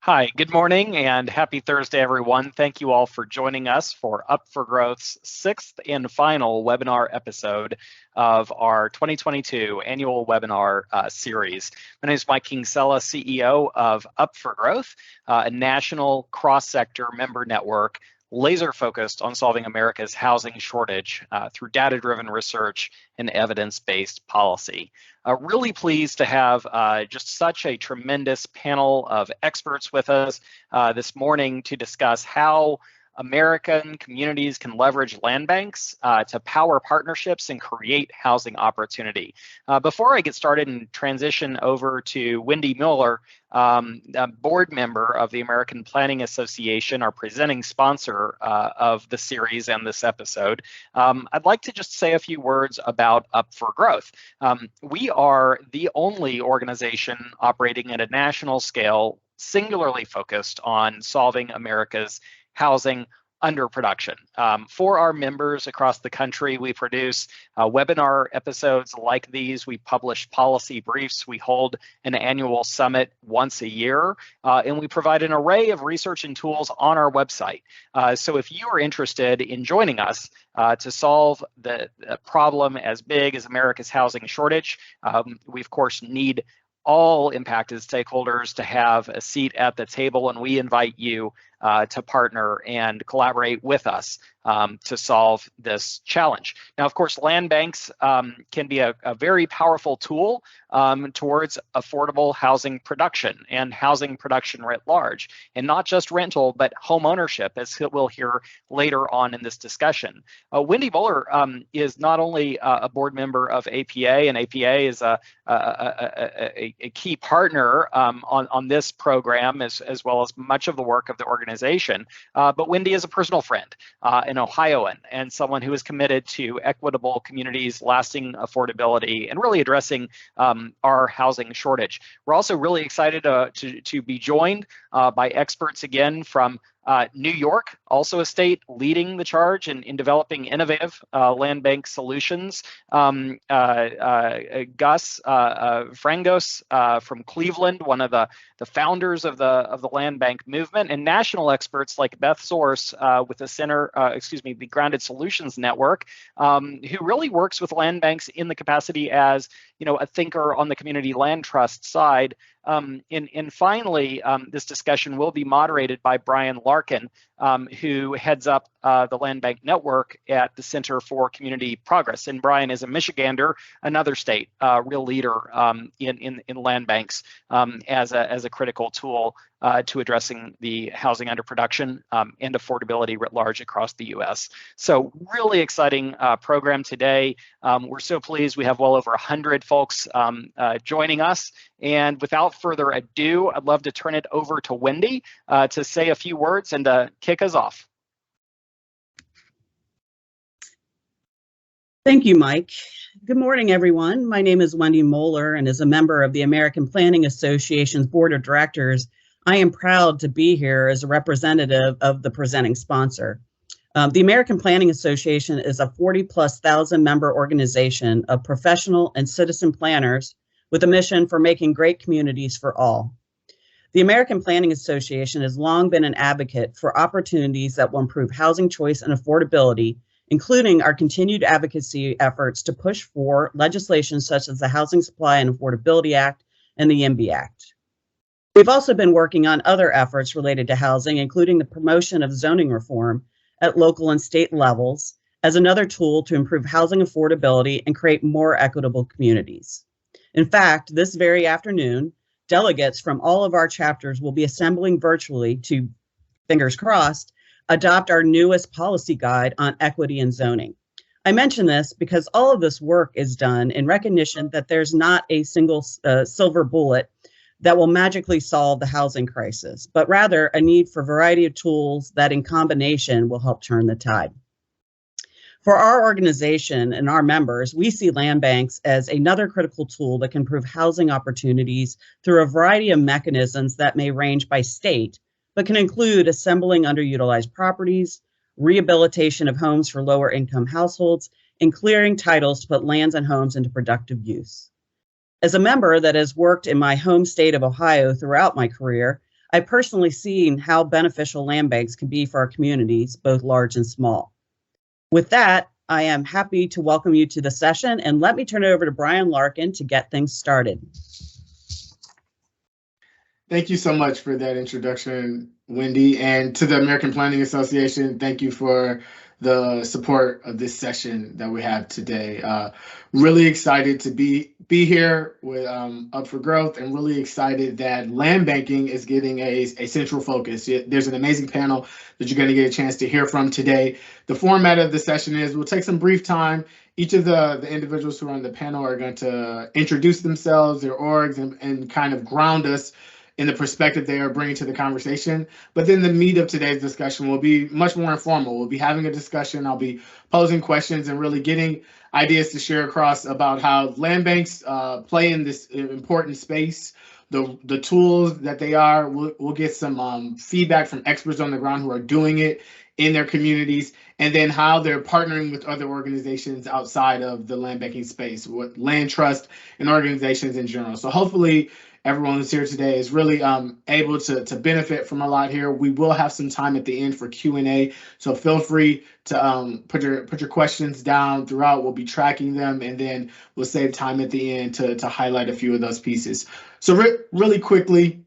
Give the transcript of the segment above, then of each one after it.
Hi, good morning and happy Thursday, everyone. Thank you all for joining us for Up for Growth's sixth and final webinar episode of our 2022 annual webinar series. My name is Mike Kinsella, CEO of Up for Growth, a national cross-sector member network laser focused on solving America's housing shortage through data-driven research and evidence-based policy. Really pleased to have just such a tremendous panel of experts with us this morning to discuss how American communities can leverage land banks to power partnerships and create housing opportunity. Before I get started and transition over to Wendy Mueller, a board member of the American Planning Association, our presenting sponsor of the series and this episode, I'd like to just say a few words about Up for Growth. We are the only organization operating at a national scale, singularly focused on solving America's housing underproduction. For our members across the country, we produce webinar episodes like these. We publish policy briefs. We hold an annual summit once a year, and we provide an array of research and tools on our website. So if you are interested in joining us to solve the problem as big as America's housing shortage, we of course need all impacted stakeholders to have a seat at the table, and we invite you to partner and collaborate with us to solve this challenge. Now, of course, land banks can be a very powerful tool towards affordable housing production and housing production writ large, and not just rental, but home ownership, as we'll hear later on in this discussion. Wendy Mueller is not only a board member of APA, and APA is a key partner on this program, as well as much of the work of the organization. But Wendy is a personal friend, an Ohioan, and someone who is committed to equitable communities, lasting affordability, and really addressing our housing shortage. We're also really excited to be joined by experts again from New York, also a state leading the charge in developing innovative land bank solutions. Gus Frangos from Cleveland, one of the founders of the land bank movement, and national experts like Beth Source with the Grounded Solutions Network, who really works with land banks in the capacity as a thinker on the community land trust side. And finally, this discussion will be moderated by Brian Larkin, who heads up the Land Bank Network at the Center for Community Progress. And Brian is a Michigander, another state real leader in land banks as a critical tool to addressing the housing underproduction and affordability writ large across the U.S. So really exciting program today. We're so pleased we have well over 100 folks joining us. And without further ado, I'd love to turn it over to Wendy to say a few words and to kick us off. Thank you, Mike. Good morning, everyone. My name is Wendy Mueller, and as a member of the American Planning Association's Board of Directors, I am proud to be here as a representative of the presenting sponsor. The American Planning Association is a 40,000+ member organization of professional and citizen planners with a mission for making great communities for all. The American Planning Association has long been an advocate for opportunities that will improve housing choice and affordability, including our continued advocacy efforts to push for legislation such as the Housing Supply and Affordability Act and the YIMBY Act. We've also been working on other efforts related to housing, including the promotion of zoning reform at local and state levels as another tool to improve housing affordability and create more equitable communities. In fact, this very afternoon, delegates from all of our chapters will be assembling virtually to, fingers crossed, adopt our newest policy guide on equity and zoning. I mention this because all of this work is done in recognition that there's not a single silver bullet that will magically solve the housing crisis, but rather a need for a variety of tools that in combination will help turn the tide. For our organization and our members, we see land banks as another critical tool that can improve housing opportunities through a variety of mechanisms that may range by state, but can include assembling underutilized properties, rehabilitation of homes for lower income households, and clearing titles to put lands and homes into productive use. As a member that has worked in my home state of Ohio throughout my career, I've personally seen how beneficial land banks can be for our communities, both large and small. With that, I am happy to welcome you to the session, and let me turn it over to Brian Larkin to get things started. Thank you so much for that introduction, Wendy, and to the American Planning Association, thank you for the support of this session that we have today. Really excited to be here with Up for Growth, and really excited that land banking is getting a central focus. There's an amazing panel that you're going to get a chance to hear from today. The format of the session is we'll take some brief time. Each of the individuals who are on the panel are going to introduce themselves, their orgs, and kind of ground us in the perspective they are bringing to the conversation. But then the meat of today's discussion will be much more informal. We'll be having a discussion. I'll be posing questions and really getting ideas to share across about how land banks play in this important space, the tools that they are. We'll get some feedback from experts on the ground who are doing it in their communities, and then how they're partnering with other organizations outside of the land banking space, with land trust and organizations in general. So hopefully everyone who's here today is really able to benefit from a lot here. We will have some time at the end for Q&A, so feel free to put your questions down throughout. We'll be tracking them, and then we'll save time at the end to highlight a few of those pieces. So really quickly,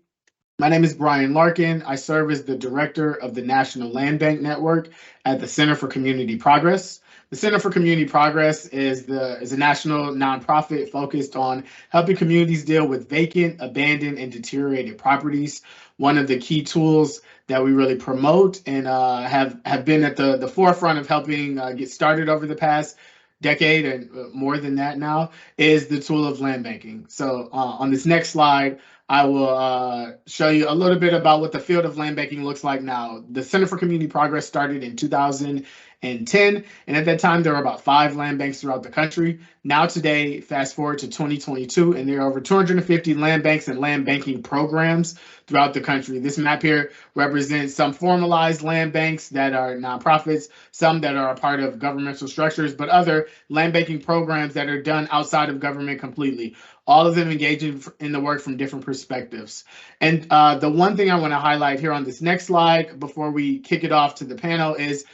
my name is Brian Larkin. I serve as the director of the National Land Bank Network at the Center for Community Progress. The Center for Community Progress is a national nonprofit focused on helping communities deal with vacant, abandoned, and deteriorated properties. One of the key tools that we really promote and have been at the forefront of helping get started over the past decade and more than that now is the tool of land banking. So on this next slide, I will show you a little bit about what the field of land banking looks like now. The Center for Community Progress started in 2010, and at that time there were about 5 land banks throughout the country. Now today, fast forward to 2022, and there are over 250 land banks and land banking programs throughout the country. This map here represents some formalized land banks that are nonprofits, some that are a part of governmental structures, but other land banking programs that are done outside of government completely. All of them engaging in the work from different perspectives. And the one thing I want to highlight here on this next slide before we kick it off to the panel is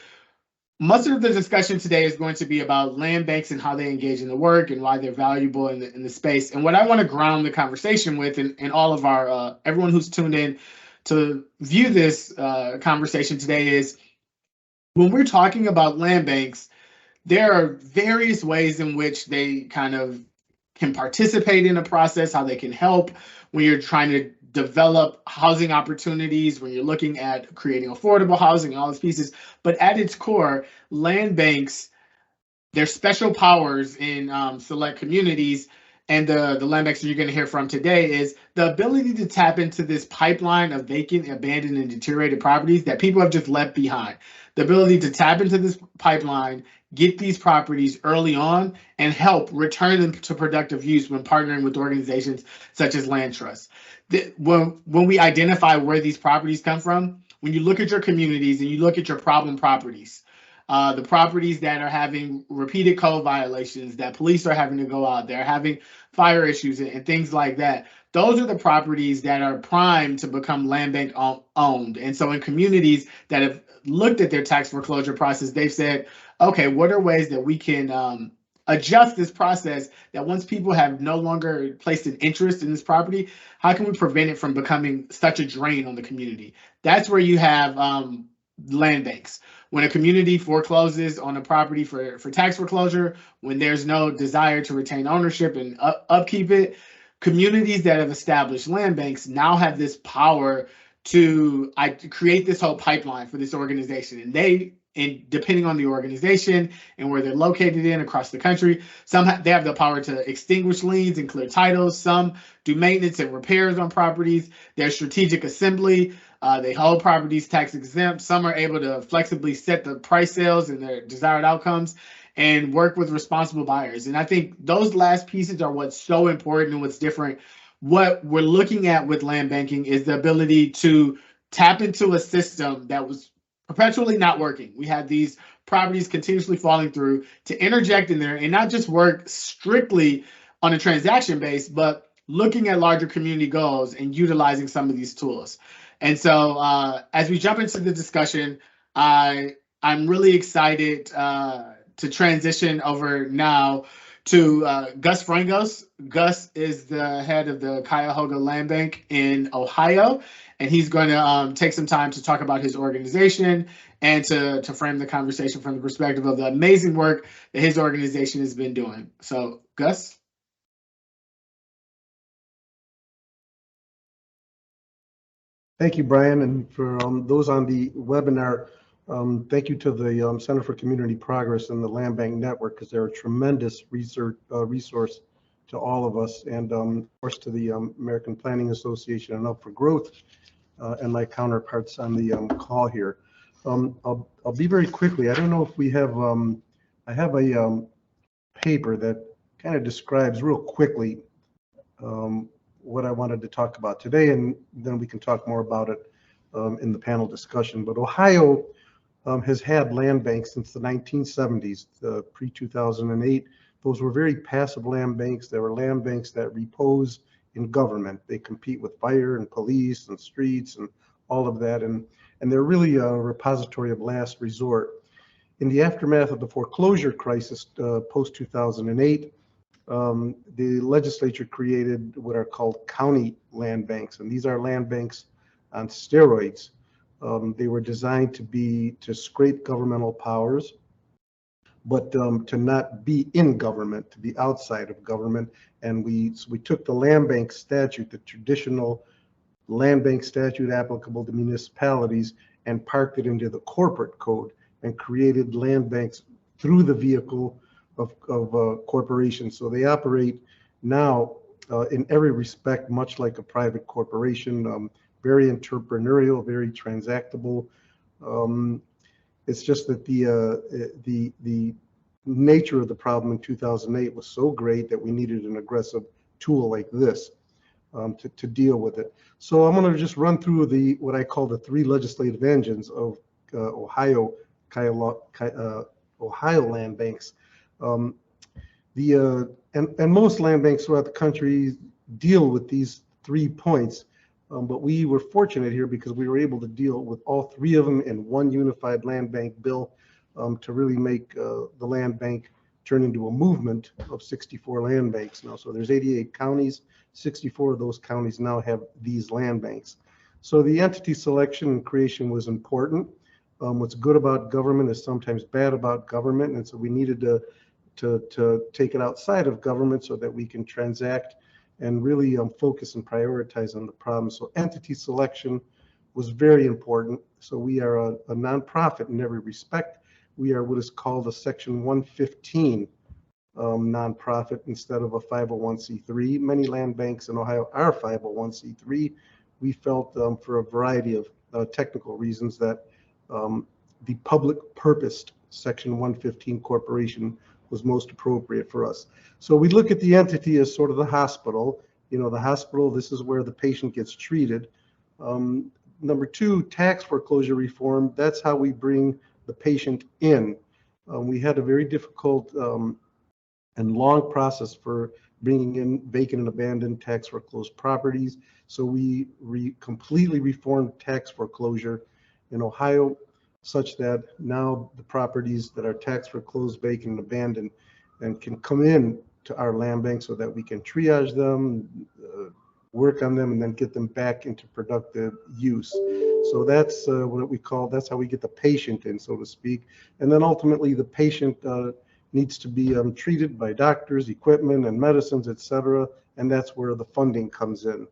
much of the discussion today is going to be about land banks and how they engage in the work and why they're valuable in the space. And what I want to ground the conversation with, and all of our everyone who's tuned in to view this conversation today, is when we're talking about land banks, there are various ways in which they kind of can participate in a process, how they can help when you're trying to develop housing opportunities, when you're looking at creating affordable housing and all these pieces. But at its core, land banks, their special powers in select communities, and the land banks that you're going to hear from today is the ability to tap into this pipeline of vacant, abandoned, and deteriorated properties that people have just left behind. The ability to tap into this pipeline, get these properties early on, and help return them to productive use when partnering with organizations such as land trusts. When we identify where these properties come from, when you look at your communities and you look at your problem properties, the properties that are having repeated code violations, that police are having to go out there, having fire issues and things like that, those are the properties that are primed to become land bank owned. And so in communities that have looked at their tax foreclosure process, they've said, okay, what are ways that we can adjust this process, that once people have no longer placed an interest in this property, how can we prevent it from becoming such a drain on the community? That's where you have land banks. When a community forecloses on a property for tax foreclosure, when there's no desire to retain ownership and upkeep it, communities that have established land banks now have this power to create this whole pipeline for this organization. And depending on the organization and where they're located in across the country, they have the power to extinguish liens and clear titles. Some do maintenance and repairs on properties. There's strategic assembly. They hold properties tax exempt. Some are able to flexibly set the price sales and their desired outcomes and work with responsible buyers. And I think those last pieces are what's so important and what's different. What we're looking at with land banking is the ability to tap into a system that was perpetually not working. We had these properties continuously falling through, to interject in there and not just work strictly on a transaction base, but looking at larger community goals and utilizing some of these tools. And so as we jump into the discussion, I'm really excited to transition over now to Gus Frangos. Gus is the head of the Cuyahoga Land Bank in Ohio, and he's going to take some time to talk about his organization and to frame the conversation from the perspective of the amazing work that his organization has been doing. So, Gus? Thank you, Brian, and for those on the webinar, thank you to the Center for Community Progress and the Land Bank Network, because they're a tremendous resource to all of us, and of course to the American Planning Association and Up for Growth and my counterparts on the call here. I'll be very quickly. I don't know if we have, I have a paper that kind of describes real quickly what I wanted to talk about today, and then we can talk more about it in the panel discussion. But Ohio has had land banks since the 1970s, pre-2008. Those were very passive land banks. They were land banks that repose in government. They compete with fire and police and streets and all of that, and they're really a repository of last resort. In the aftermath of the foreclosure crisis post-2008, the legislature created what are called county land banks, and these are land banks on steroids. They were designed to scrape governmental powers, but to not be in government, to be outside of government. And we took the land bank statute, the traditional land bank statute applicable to municipalities, and parked it into the corporate code and created land banks through the vehicle of corporations. So they operate now in every respect much like a private corporation, very entrepreneurial, very transactable. It's just that the nature of the problem in 2008 was so great that we needed an aggressive tool like this to deal with it. So I'm going to just run through what I call the three legislative engines of Ohio land banks. And most land banks throughout the country deal with these 3 points, but we were fortunate here because we were able to deal with all 3 of them in one unified land bank bill to really make the land bank turn into a movement of 64 land banks now. So there's 88 counties, 64 of those counties now have these land banks. So the entity selection and creation was important. What's good about government is sometimes bad about government, and so we needed to take it outside of government so that we can transact and really focus and prioritize on the problem. So entity selection was very important. So we are a nonprofit in every respect. We are what is called a Section 115 nonprofit instead of a 501c3. Many land banks in Ohio are 501c3. We felt for a variety of technical reasons that the public purposed Section 115 corporation was most appropriate for us. So we look at the entity as sort of the hospital. You know, the hospital, this is where the patient gets treated. Number 2, tax foreclosure reform. That's how we bring the patient in. We had a very difficult and long process for bringing in vacant and abandoned tax foreclosed properties. So we completely reformed tax foreclosure in Ohio, such that now the properties that are tax foreclosed, vacant, and abandoned and can come in to our land bank so that we can triage them, work on them, and then get them back into productive use. So that's what we call, that's how we get the patient in, so to speak. And then ultimately the patient needs to be treated by doctors, equipment, and medicines, etc. And that's where the funding comes in.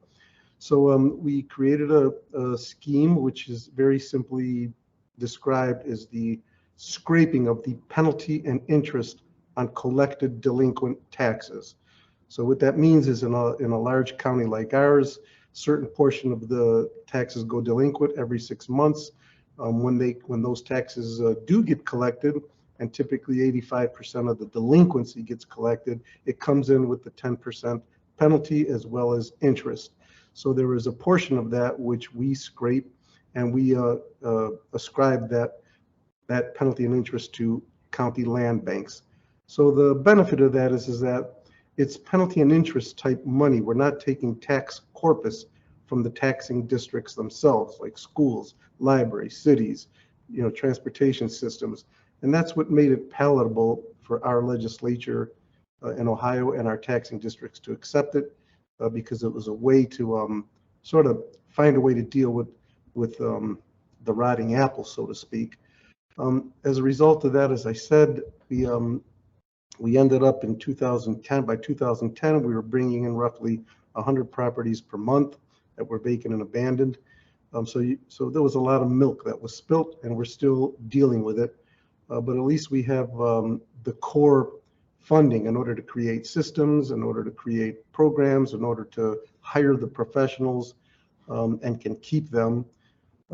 So we created a scheme which is very simply described as the scraping of the penalty and interest on collected delinquent taxes. So what that means is in a large county like ours, certain portion of the taxes go delinquent every 6 months. When those taxes do get collected, and typically 85% of the delinquency gets collected, it comes in with the 10% penalty as well as interest. So there is a portion of that which we scrape, and we ascribe that penalty and interest to county land banks. So the benefit of that is that it's penalty and interest type money. We're not taking tax corpus from the taxing districts themselves, like schools, libraries, cities, transportation systems. And that's what made it palatable for our legislature in Ohio and our taxing districts to accept it, because it was a way to sort of find a way to deal with the rotting apple, so to speak. As a result of that, as I said, we ended up in 2010. By 2010, we were bringing in roughly 100 properties per month that were vacant and abandoned. So there was a lot of milk that was spilt, and we're still dealing with it. But at least we have the core funding in order to create systems, in order to create programs, in order to hire the professionals, and can keep them,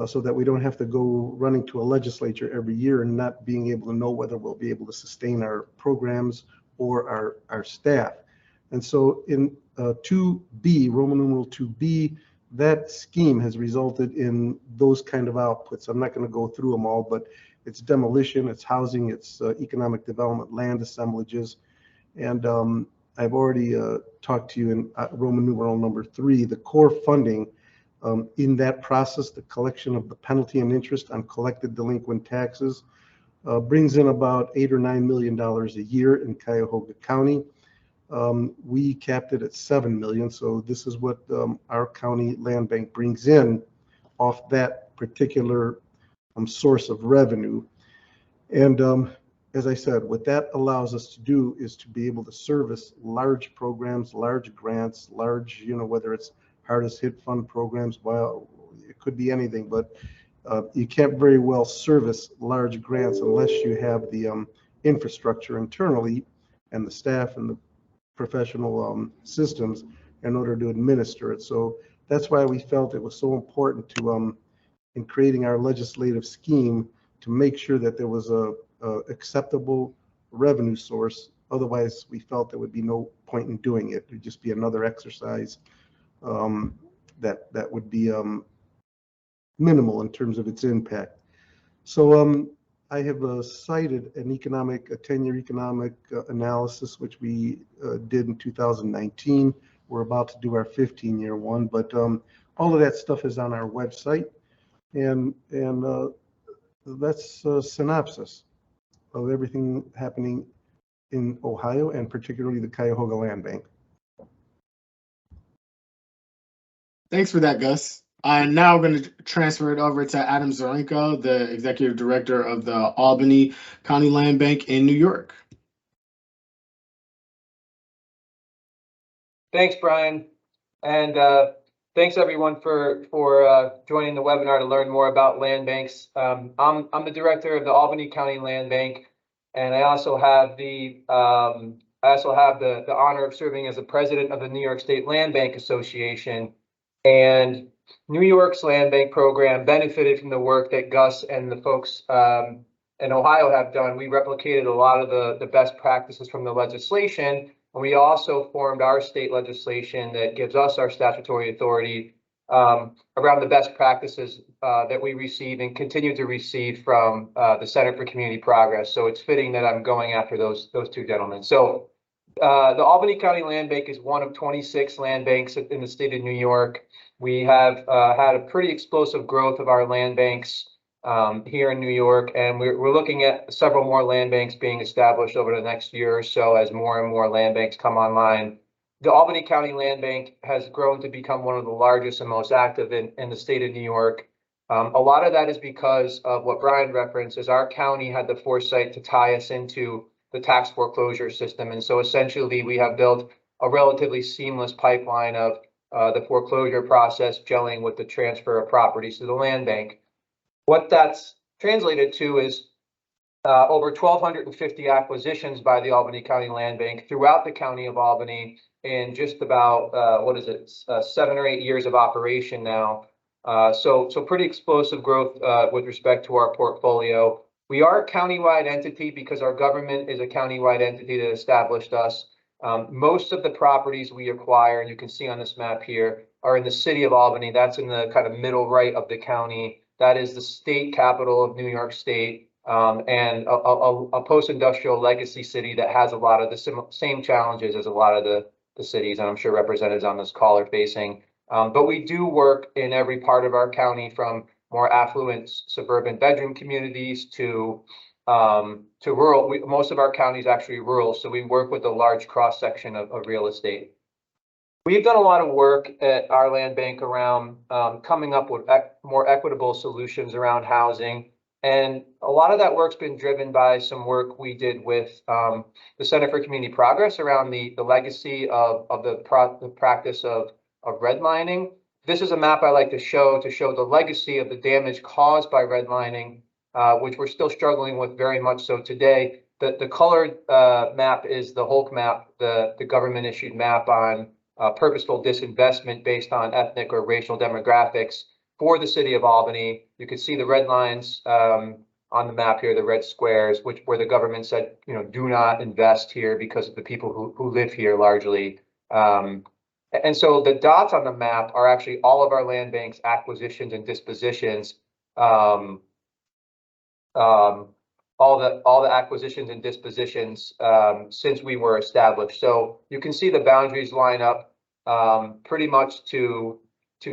so that we don't have to go running to a legislature every year and not being able to know whether we'll be able to sustain our programs or our staff. And so in 2B, Roman numeral 2B, that scheme has resulted in those kind of outputs. I'm not going to go through them all, but it's demolition, it's housing, it's economic development, land assemblages. And I've already talked to you in Roman numeral number 3, the core funding in that process, the collection of the penalty and interest on collected delinquent taxes, brings in about $8 or $9 million a year in Cuyahoga County. We capped it at $7 million, so this is what our county land bank brings in off that particular source of revenue. And as I said, what that allows us to do is to be able to service large programs, large grants, large, whether it's hardest hit fund programs, well, it could be anything, but you can't very well service large grants unless you have the infrastructure internally and the staff and the professional systems in order to administer it. So that's why we felt it was so important to, in creating our legislative scheme, to make sure that there was a acceptable revenue source. Otherwise, we felt there would be no point in doing it. It would just be another exercise that would be minimal in terms of its impact. So I have cited a 10-year economic analysis, which we did in 2019. We're about to do our 15-year one, but all of that stuff is on our website, and that's a synopsis of everything happening in Ohio, and particularly the Cuyahoga Land Bank. Thanks for that, Gus. I'm now going to transfer it over to Adam Zarenko, the Executive Director of the Albany County Land Bank in New York. Thanks, Brian. And thanks, everyone, for joining the webinar to learn more about land banks. I'm the Director of the Albany County Land Bank, and I also have the honor of serving as the President of the New York State Land Bank Association. And New York's land bank program benefited from the work that Gus and the folks in Ohio have done. We replicated a lot of the best practices from the legislation, and we also formed our state legislation that gives us our statutory authority around the best practices that we receive and continue to receive from the Center for Community Progress. So it's fitting that I'm going after those two gentlemen. So the Albany County Land Bank is one of 26 land banks in the state of New York. We have had a pretty explosive growth of our land banks here in New York, and we're looking at several more land banks being established over the next year or so as more and more land banks come online. The Albany County Land Bank has grown to become one of the largest and most active in the state of New York. A lot of that is because of what Brian referenced, is our county had the foresight to tie us into the tax foreclosure system. And so essentially we have built a relatively seamless pipeline of the foreclosure process gelling with the transfer of properties to the land bank. What that's translated to is over 1,250 acquisitions by the Albany County Land Bank throughout the county of Albany in just about, 7 or 8 years of operation now. So pretty explosive growth with respect to our portfolio. We are a countywide entity because our government is a countywide entity that established us. Most of the properties we acquire, and you can see on this map here, are in the city of Albany. That's in the kind of middle right of the county. That is the state capital of New York State. and a post-industrial legacy city that has a lot of the same challenges as a lot of the cities, and I'm sure representatives on this call are facing. But we do work in every part of our county, from more affluent suburban bedroom communities to rural. Most of our county is actually rural, so we work with a large cross-section of real estate. We've done a lot of work at our land bank around coming up with more equitable solutions around housing. And a lot of that work's been driven by some work we did with the Center for Community Progress around the legacy of the practice of redlining. This is a map I like to show the legacy of the damage caused by redlining, which we're still struggling with very much so today. The colored map is the Hulk map, the government issued map on purposeful disinvestment based on ethnic or racial demographics for the city of Albany. You can see the red lines on the map here, the red squares, where the government said, do not invest here because of the people who live here largely. And so the dots on the map are actually all of our land banks acquisitions and dispositions. All the acquisitions and dispositions since we were established. So you can see the boundaries line up pretty much to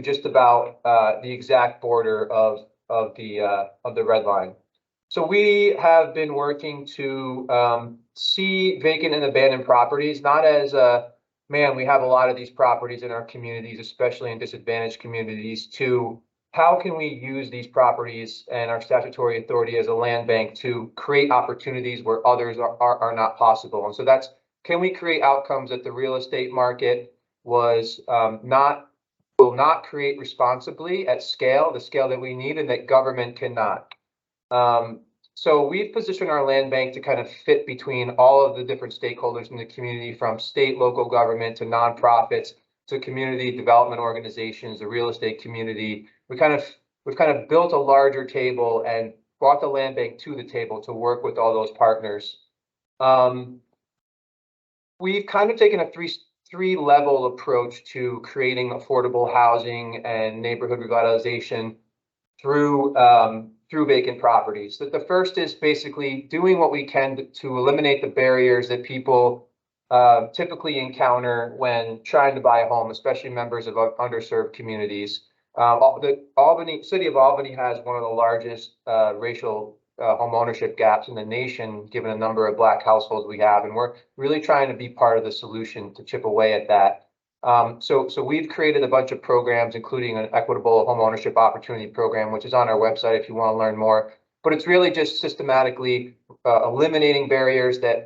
just about the exact border of the red line. So we have been working to see vacant and abandoned properties, not as man, we have a lot of these properties in our communities, especially in disadvantaged communities, to how can we use these properties and our statutory authority as a land bank to create opportunities where others are not possible. And so that's, can we create outcomes that the real estate market will not create responsibly at scale, the scale that we need, and that government cannot. So we've positioned our land bank to kind of fit between all of the different stakeholders in the community, from state, local government to nonprofits to community development organizations, the real estate community. We've kind of built a larger table and brought the land bank to the table to work with all those partners. We've kind of taken a three-level approach to creating affordable housing and neighborhood revitalization through vacant properties. The first is basically doing what we can to eliminate the barriers that people typically encounter when trying to buy a home, especially members of underserved communities. The city of Albany has one of the largest racial home ownership gaps in the nation, given a number of Black households we have, and we're really trying to be part of the solution to chip away at that. So we've created a bunch of programs, including an equitable home ownership opportunity program, which is on our website if you want to learn more. But it's really just systematically eliminating barriers that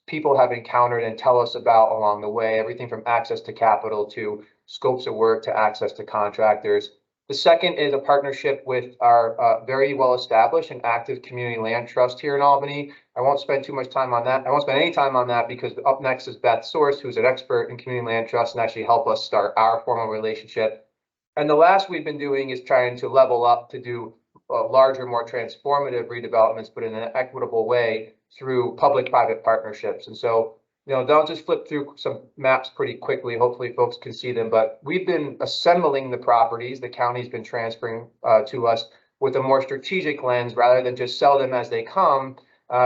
people have encountered and tell us about along the way, everything from access to capital to scopes of work to access to contractors. The second is a partnership with our very well-established and active community land trust here in Albany. I won't spend too much time on that. I won't spend any time on that because up next is Beth Source, who's an expert in community land trust and actually help us start our formal relationship. And the last we've been doing is trying to level up to do larger, more transformative redevelopments, but in an equitable way through public-private partnerships. And so, they'll just flip through some maps pretty quickly. Hopefully folks can see them, but we've been assembling the properties. The county's been transferring to us with a more strategic lens rather than just sell them as they come.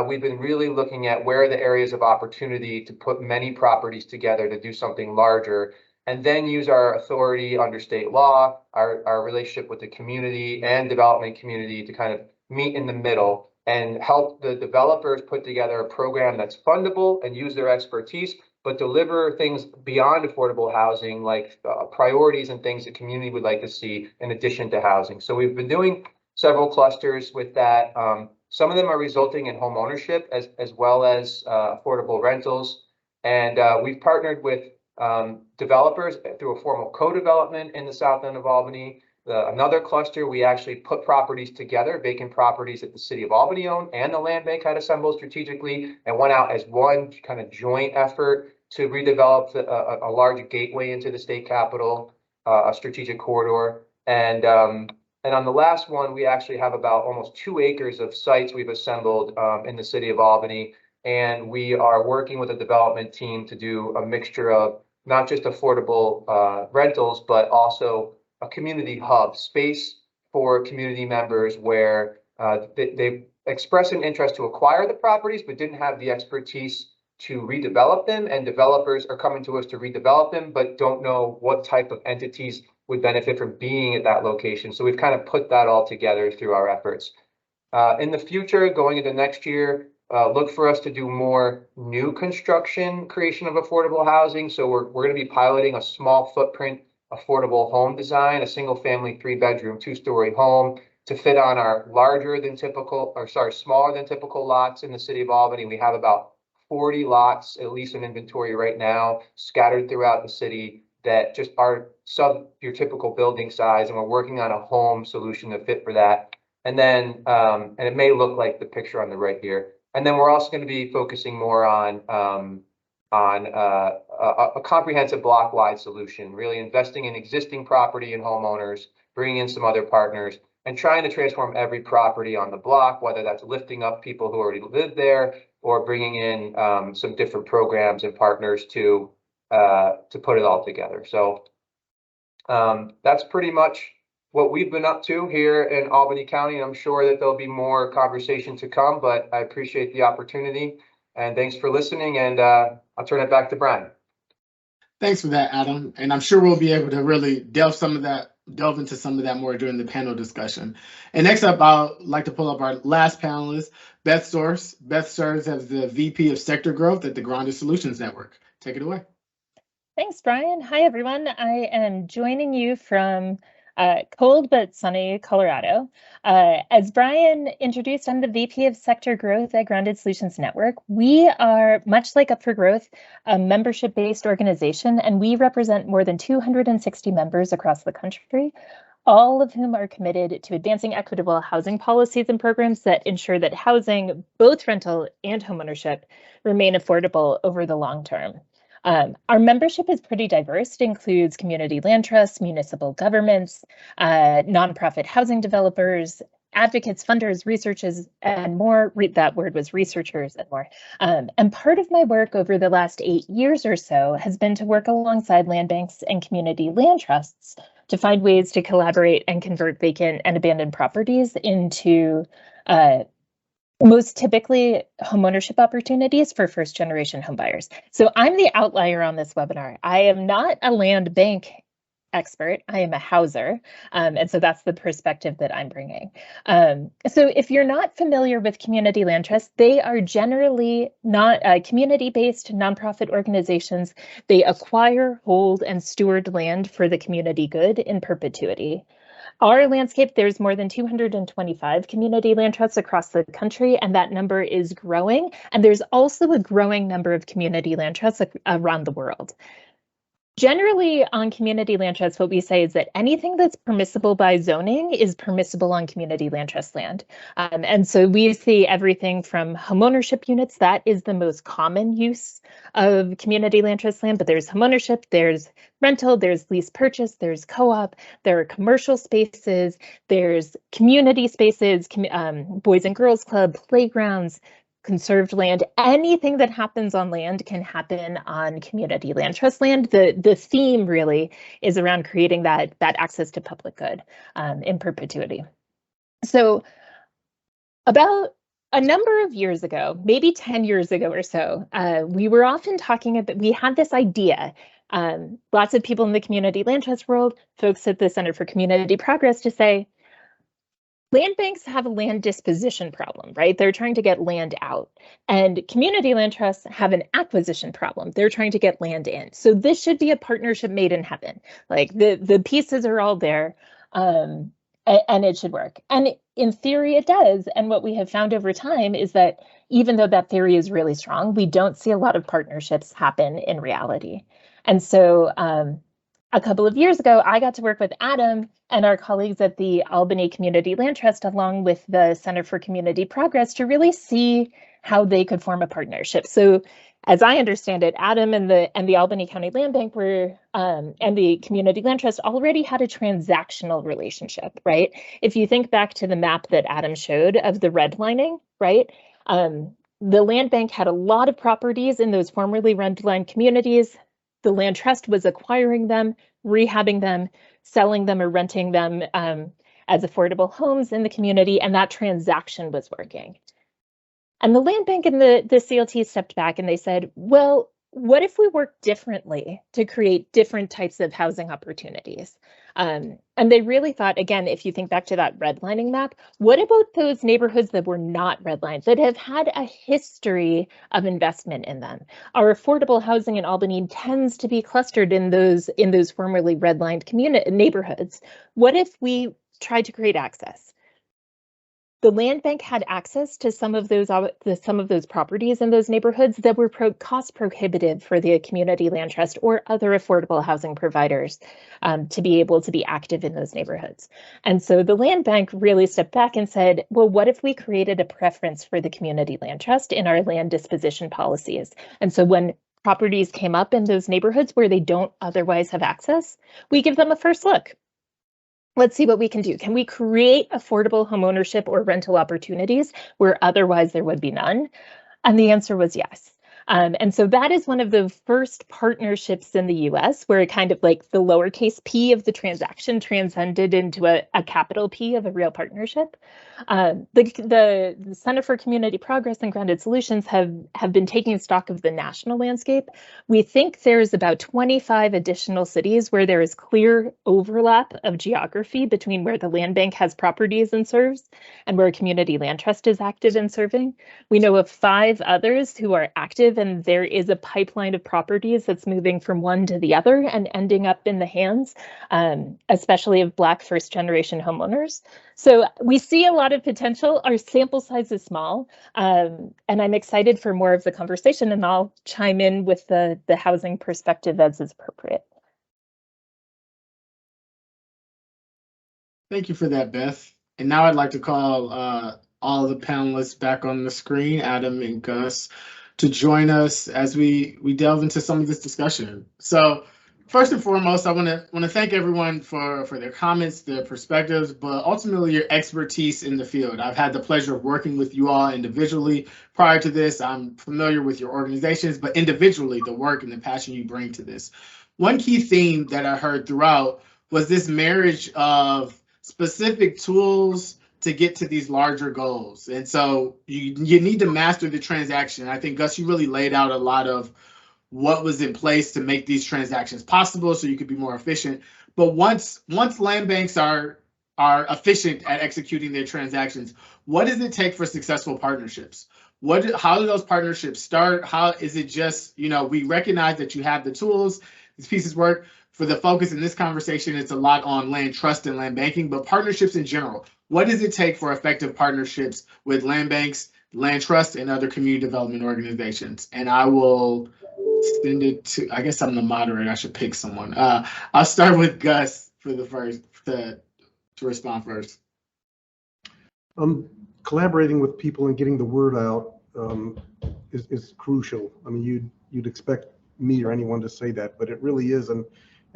We've been really looking at where are the areas of opportunity to put many properties together to do something larger, and then use our authority under state law, our relationship with the community and development community to kind of meet in the middle and help the developers put together a program that's fundable and use their expertise, but deliver things beyond affordable housing, like priorities and things the community would like to see in addition to housing. So we've been doing several clusters with that. Some of them are resulting in home ownership as well as affordable rentals. And we've partnered with developers through a formal co-development in the south end of Albany. Another cluster, we actually put properties together, vacant properties that the city of Albany owned and the land bank had assembled strategically, and went out as one kind of joint effort to redevelop a large gateway into the state capitol, a strategic corridor. And on the last one, we actually have about almost 2 acres of sites we've assembled in the city of Albany. And we are working with a development team to do a mixture of not just affordable rentals, but also a community hub, space for community members where They expressed an interest to acquire the properties, but didn't have the expertise to redevelop them, and developers are coming to us to redevelop them, but don't know what type of entities would benefit from being at that location. So we've kind of put that all together through our efforts. In the future, going into next year, look for us to do more new construction creation of affordable housing. So we're going to be piloting a small footprint affordable home design, a single family 3-bedroom, 2-story home to fit on our smaller than typical lots in the city of Albany. We have about 40 lots, at least in inventory right now, scattered throughout the city that just are sub your typical building size. And we're working on a home solution to fit for that. And then, and it may look like the picture on the right here. And then we're also going to be focusing more on a comprehensive block-wide solution, really investing in existing property and homeowners, bringing in some other partners, and trying to transform every property on the block, whether that's lifting up people who already live there or bringing in some different programs and partners to put it all together. So that's pretty much what we've been up to here in Albany County. I'm sure that there'll be more conversation to come, but I appreciate the opportunity and thanks for listening. And I'll turn it back to Brian. Thanks for that, Adam. And I'm sure we'll be able to really delve into some of that more during the panel discussion. And next up, I'd like to pull up our last panelist, Beth Source. Beth serves as the VP of Sector Growth at the Grounded Solutions Network. Take it away. Thanks, Brian. Hi, everyone. I am joining you from cold but sunny Colorado. As Brian introduced, I'm the VP of Sector Growth at Grounded Solutions Network. We are, much like Up for Growth, a membership-based organization, and we represent more than 260 members across the country, all of whom are committed to advancing equitable housing policies and programs that ensure that housing, both rental and homeownership, remain affordable over the long term. Our membership is pretty diverse. It includes community land trusts, municipal governments, nonprofit housing developers, advocates, funders, researchers, and more. That word was researchers and more. And part of my work over the last 8 years or so has been to work alongside land banks and community land trusts to find ways to collaborate and convert vacant and abandoned properties into most typically homeownership opportunities for first-generation homebuyers. So I'm the outlier on this webinar. I am not a land bank expert. I am a houser. And so that's the perspective that I'm bringing. So if you're not familiar with community land trusts, they are generally not community-based nonprofit organizations. They acquire, hold, and steward land for the community good in perpetuity. Our landscape, there's more than 225 community land trusts across the country, and that number is growing. And there's also a growing number of community land trusts around the world. Generally, on community land trusts, what we say is that anything that's permissible by zoning is permissible on community land trust land. And so we see everything from homeownership units. That is the most common use of community land trust land, but there's homeownership, there's rental, there's lease purchase, there's co-op, there are commercial spaces, there's community spaces, boys and girls club, playgrounds, conserved land. Anything that happens on land can happen on community land trust land. The theme really is around creating that access to public good in perpetuity. So about a number of years ago, maybe 10 years ago or so, we were often talking about, we had this idea, lots of people in the community land trust world, folks at the Center for Community Progress, to say, land banks have a land disposition problem, right? They're trying to get land out. And community land trusts have an acquisition problem. They're trying to get land in. So this should be a partnership made in heaven. Like the pieces are all there and it should work. And in theory, it does. And what we have found over time is that even though that theory is really strong, we don't see a lot of partnerships happen in reality. And so a couple of years ago, I got to work with Adam and our colleagues at the Albany Community Land Trust, along with the Center for Community Progress, to really see how they could form a partnership. So, as I understand it, Adam and the Albany County Land Bank were and the Community Land Trust already had a transactional relationship, right? If you think back to the map that Adam showed of the redlining, right? The land bank had a lot of properties in those formerly redlined communities. The land trust was acquiring them, rehabbing them, selling them or renting them as affordable homes in the community, and that transaction was working. And the land bank and the CLT stepped back and they said, well, what if we work differently to create different types of housing opportunities? And they really thought, again, if you think back to that redlining map, what about those neighborhoods that were not redlined, that have had a history of investment in them? Our affordable housing in Albany tends to be clustered in those formerly redlined neighborhoods. What if we tried to create access? The land bank had access to some of those properties in those neighborhoods that were cost prohibitive for the community land trust or other affordable housing providers to be able to be active in those neighborhoods. And so the land bank really stepped back and said, well, what if we created a preference for the community land trust in our land disposition policies? And so when properties came up in those neighborhoods where they don't otherwise have access, we give them a first look. Let's see what we can do. Can we create affordable homeownership or rental opportunities where otherwise there would be none? And the answer was yes. And so that is one of the first partnerships in the US where it kind of like the lowercase p of the transaction transcended into a capital P of a real partnership. The Center for Community Progress and Grounded Solutions have been taking stock of the national landscape. We think there's about 25 additional cities where there is clear overlap of geography between where the land bank has properties and serves and where a community land trust is active and serving. We know of 5 others who are active, and there is a pipeline of properties that's moving from one to the other and ending up in the hands, especially of Black first-generation homeowners. So we see a lot of potential. Our sample size is small, and I'm excited for more of the conversation, and I'll chime in with the housing perspective as is appropriate. Thank you for that, Beth. And now I'd like to call all the panelists back on the screen, Adam and Gus, to join us as we delve into some of this discussion. So first and foremost, I want to thank everyone for their comments, their perspectives, but ultimately your expertise in the field. I've had the pleasure of working with you all individually prior to this. I'm familiar with your organizations, but individually, the work and the passion you bring to this. One key theme that I heard throughout was this marriage of specific tools to get to these larger goals. And so you need to master the transaction. I think, Gus, you really laid out a lot of what was in place to make these transactions possible so you could be more efficient. But once land banks are efficient at executing their transactions, what does it take for successful partnerships? How do those partnerships start? How is it just, we recognize that you have the tools, these pieces work. For the focus in this conversation, it's a lot on land trust and land banking, but partnerships in general. What does it take for effective partnerships with land banks, land trust, and other community development organizations? And I will send it to, I guess I'm the moderator, I should pick someone. I'll start with Gus for the first, to respond first. Collaborating with people and getting the word out is crucial. I mean, you'd expect me or anyone to say that, but it really is. And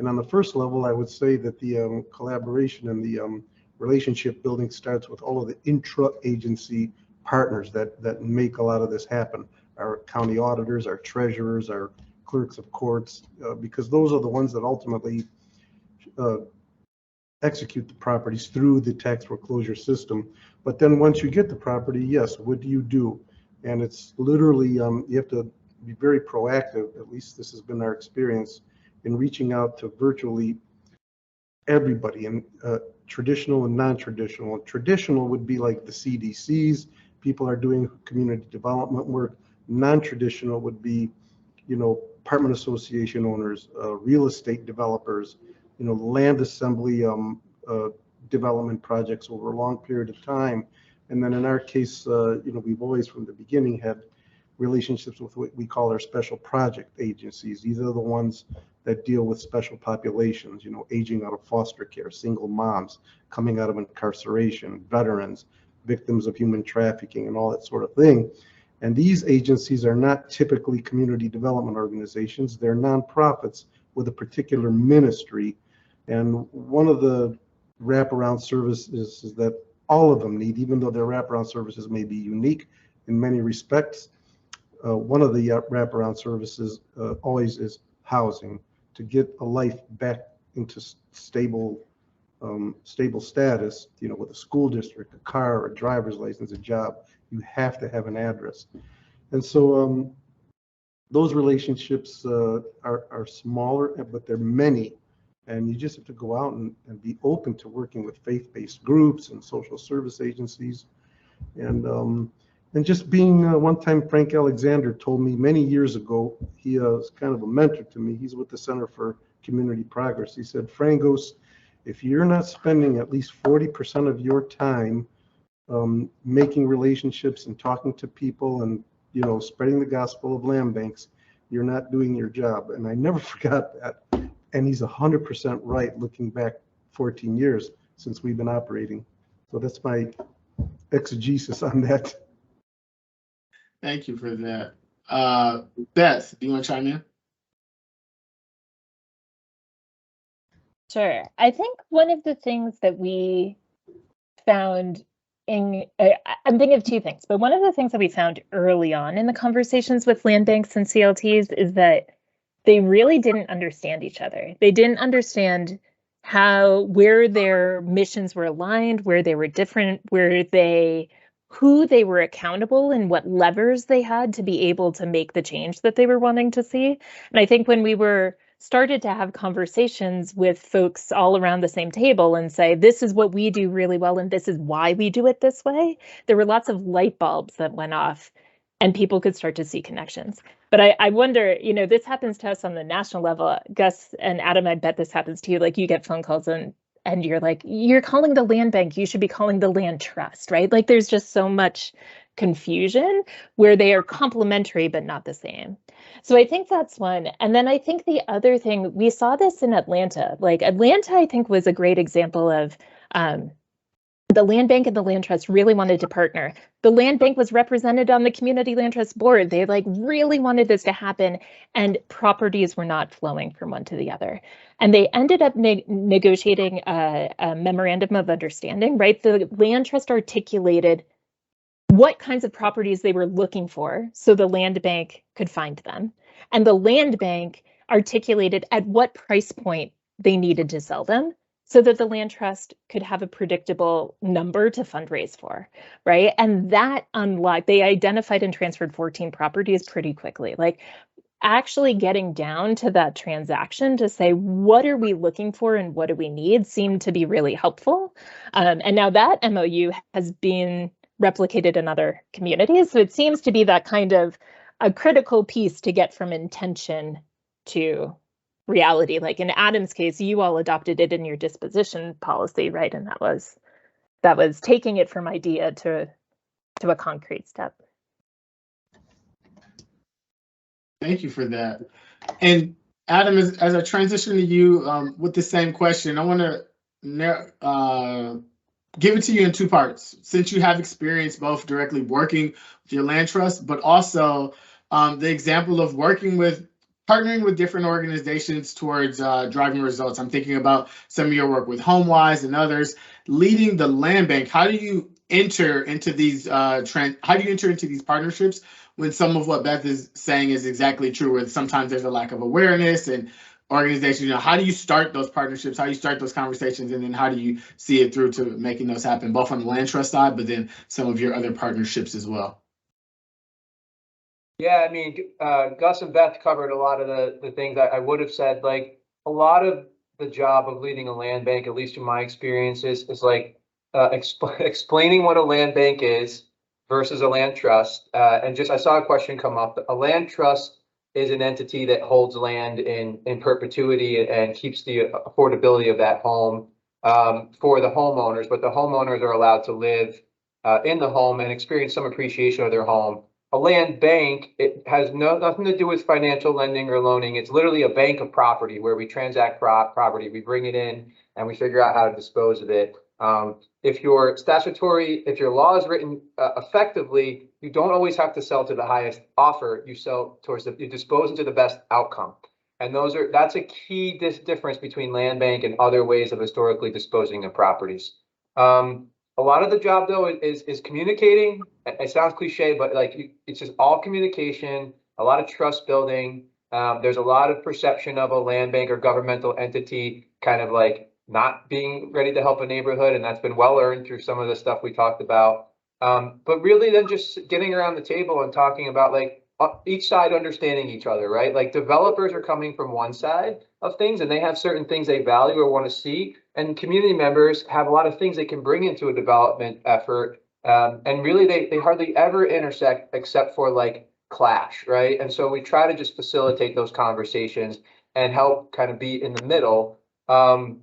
on the first level, I would say that the collaboration and the relationship building starts with all of the intra-agency partners that make a lot of this happen. Our county auditors, our treasurers, our clerks of courts, because those are the ones that ultimately execute the properties through the tax foreclosure system. But then once you get the property, yes, what do you do? And it's literally, you have to be very proactive, at least this has been our experience, in reaching out to virtually everybody, and traditional and non-traditional. Traditional would be like the CDCs, people are doing community development work. Non-traditional would be, apartment association owners, real estate developers, land assembly development projects over a long period of time. And then in our case, we've always from the beginning had relationships with what we call our special project agencies. These are the ones that deal with special populations, aging out of foster care, single moms coming out of incarceration, veterans, victims of human trafficking, and all that sort of thing. And these agencies are not typically community development organizations. They're nonprofits with a particular ministry. And one of the wraparound services that all of them need, even though their wraparound services may be unique in many respects, one of the wraparound services always is housing, to get a life back into stable stable status, with a school district, a car, a driver's license, a job, you have to have an address. And so those relationships are smaller, but they're many. And you just have to go out and be open to working with faith-based groups and social service agencies. And just being one time, Frank Alexander told me many years ago, he was kind of a mentor to me. He's with the Center for Community Progress. He said, Frangos, if you're not spending at least 40% of your time making relationships and talking to people and spreading the gospel of land banks, you're not doing your job. And I never forgot that. And he's 100% right, looking back 14 years since we've been operating. So that's my exegesis on that. Thank you for that. Beth, do you want to chime in? Sure. I think one of the things that we found I'm thinking of two things, but one of the things that we found early on in the conversations with land banks and CLTs is that they really didn't understand each other. They didn't understand where their missions were aligned, where they were different, who they were accountable and what levers they had to be able to make the change that they were wanting to see. And I think when we started to have conversations with folks all around the same table and say, this is what we do really well and this is why we do it this way, there were lots of light bulbs that went off and people could start to see connections. But I wonder, this happens to us on the national level. Gus and Adam, I bet this happens to you. Like you get phone calls and you're like, you're calling the land bank, you should be calling the land trust, right? Like there's just so much confusion where they are complementary but not the same. So I think that's one. And then I think the other thing, we saw this in Atlanta. Like Atlanta, I think, was a great example of the land bank and the land trust really wanted to partner. The land bank was represented on the community land trust board. They really wanted this to happen, and properties were not flowing from one to the other. And they ended up negotiating a memorandum of understanding, right? The land trust articulated what kinds of properties they were looking for so the land bank could find them. And the land bank articulated at what price point they needed to sell them so that the land trust could have a predictable number to fundraise for, right? And that unlocked, they identified and transferred 14 properties pretty quickly. Like actually getting down to that transaction to say, what are we looking for and what do we need seemed to be really helpful. And now that MOU has been replicated in other communities. So it seems to be that kind of a critical piece to get from intention to reality. Like in Adam's case, you all adopted it in your disposition policy, right? And that was taking it from idea to a concrete step. Thank you for that. And Adam, as I transition to you with the same question, I want to give it to you in two parts. Since you have experience both directly working with your land trust, but also the example of partnering with different organizations towards driving results. I'm thinking about some of your work with HomeWise and others, leading the land bank. How do you enter into these partnerships when some of what Beth is saying is exactly true, where sometimes there's a lack of awareness and organizations, how do you start those partnerships? How do you start those conversations? And then how do you see it through to making those happen, both on the land trust side, but then some of your other partnerships as well? Yeah, I mean, Gus and Beth covered a lot of the things I would have said. Like a lot of the job of leading a land bank, at least in my experiences, is like explaining what a land bank is versus a land trust. And just I saw a question come up. A land trust is an entity that holds land in perpetuity and keeps the affordability of that home for the homeowners, but the homeowners are allowed to live in the home and experience some appreciation of their home. A land bank, it has nothing to do with financial lending or loaning. It's literally a bank of property where we transact property, we bring it in, and we figure out how to dispose of it. If your law is written effectively, you don't always have to sell to the highest offer. You sell you dispose into the best outcome. And that's a key difference between land bank and other ways of historically disposing of properties. A lot of the job though is communicating. It sounds cliche, but it's just all communication, a lot of trust building. There's a lot of perception of a land bank or governmental entity kind of like not being ready to help a neighborhood, and that's been well earned through some of the stuff we talked about. But really then just getting around the table and talking about like each side understanding each other, right? Like developers are coming from one side of things and they have certain things they value or want to see, and community members have a lot of things they can bring into a development effort. And really they hardly ever intersect except for like clash, right? And so we try to just facilitate those conversations and help kind of be in the middle. And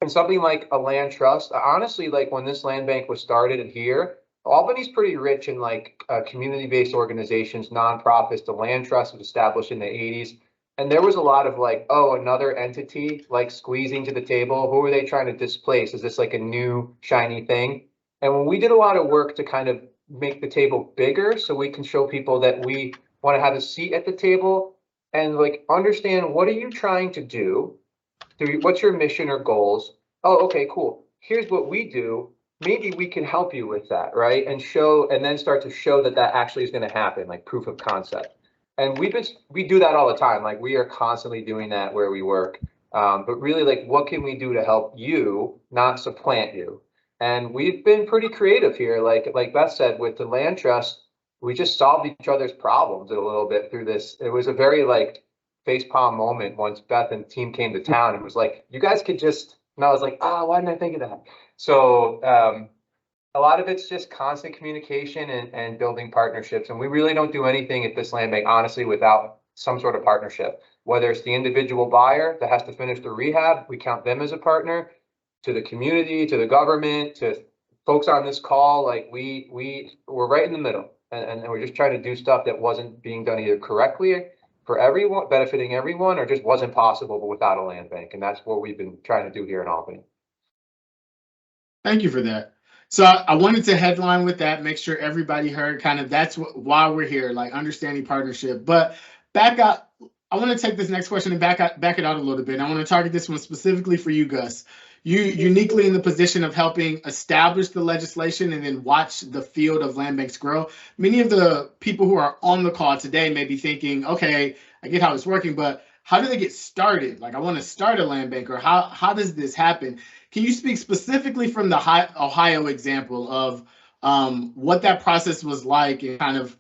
something like a land trust, honestly, like when this land bank was started here, Albany's pretty rich in like community-based organizations, nonprofits. The land trust was established in the 80s. And there was a lot of like, oh, another entity like squeezing to the table. Who are they trying to displace? Is this like a new shiny thing? And when we did a lot of work to kind of make the table bigger so we can show people that we want to have a seat at the table and like understand, what are you trying to do? What's your mission or goals? Oh, okay, cool. Here's what we do. Maybe we can help you with that, right? And then start to show that that actually is going to happen, like proof of concept. And we do that all the time. Like we are constantly doing that where we work. But really, like, what can we do to help you, not supplant you? And we've been pretty creative here. Like Beth said, with the land trust, we just solved each other's problems a little bit through this. It was a very like facepalm moment once Beth and team came to town and was like, you guys could just, and I was like, why didn't I think of that? So a lot of it's just constant communication and building partnerships. And we really don't do anything at this land bank, honestly, without some sort of partnership. Whether it's the individual buyer that has to finish the rehab, we count them as a partner, to the community, to the government, to folks on this call. Like we're right in the middle, and we're just trying to do stuff that wasn't being done either correctly for everyone, benefiting everyone, or just wasn't possible without a land bank. And that's what we've been trying to do here in Albany. Thank you for that. So I wanted to headline with that, make sure everybody heard kind of that's why we're here, like understanding partnership. But back up, I want to take this next question and back it out a little bit. I want to target this one specifically for you, Gus. You uniquely in the position of helping establish the legislation and then watch the field of land banks grow. Many of the people who are on the call today may be thinking, okay, I get how it's working, but how do they get started? Like, I want to start a land bank, or how does this happen? Can you speak specifically from the Ohio example of what that process was like and kind of